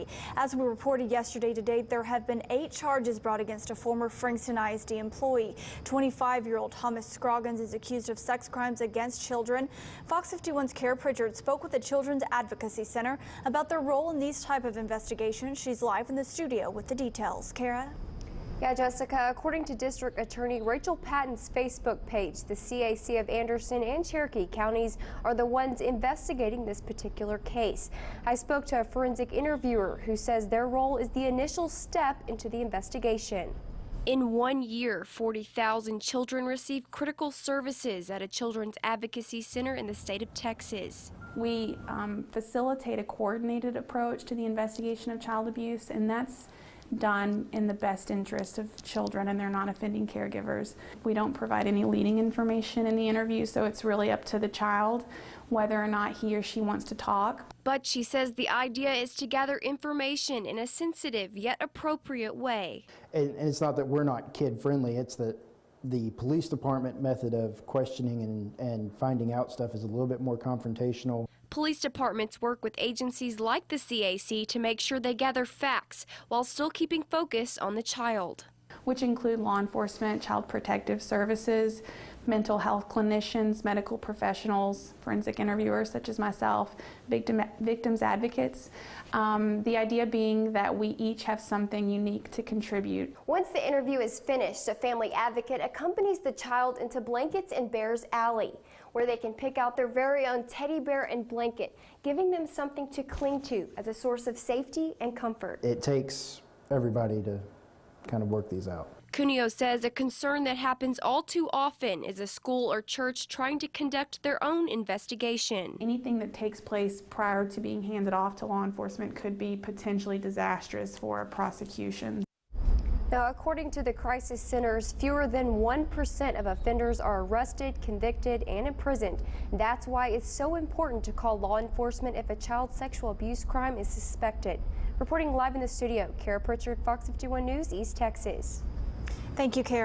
country. As we reported yesterday to date, there have been 8 charges brought against a former Frankston ISD employee. 25-year-old Thomas Scroggins is accused of sex crimes against children. Fox 51's Kara Pritchard spoke with the Children's Advocacy Center about their role in these type of investigations. She's live in the studio with the details. Kara? Yeah, Jessica, according to District Attorney Rachel Patton's Facebook page, the CAC of Anderson and Cherokee counties are the ones investigating this particular case. I spoke to a forensic interviewer who says their role is the initial step into the investigation. In 1 year, 40,000 children receive critical services at a Children's Advocacy Center in the state of Texas. We facilitate a coordinated approach to the investigation of child abuse, and that's done in the best interest of children and their non-offending caregivers. We don't provide any leading information in the interview, so it's really up to the child whether or not he or she wants to talk. But she says the idea is to gather information in a sensitive yet appropriate way. And it's not that we're not kid-friendly, it's that the police department method of questioning and finding out stuff is a little bit more confrontational. Police departments work with agencies like the CAC to make sure they gather facts while still keeping focus on the child, which include law enforcement, child protective services, mental health clinicians, medical professionals, forensic interviewers such as myself, victims advocates. The idea being that we each have something unique to contribute. Once the interview is finished, a family advocate accompanies the child into Blankets and Bears Alley, where they can pick out their very own teddy bear and blanket, giving them something to cling to as a source of safety and comfort. It takes everybody to kind of work these out. Cuneo says a concern that happens all too often is a school or church trying to conduct their own investigation. Anything that takes place prior to being handed off to law enforcement could be potentially disastrous for a prosecution. Now, according to the crisis centers, fewer than 1% of offenders are arrested, convicted, and imprisoned. That's why it's so important to call law enforcement if a child sexual abuse crime is suspected. Reporting live in the studio, Kara Pritchard, Fox 51 News, East Texas. Thank you, Kara.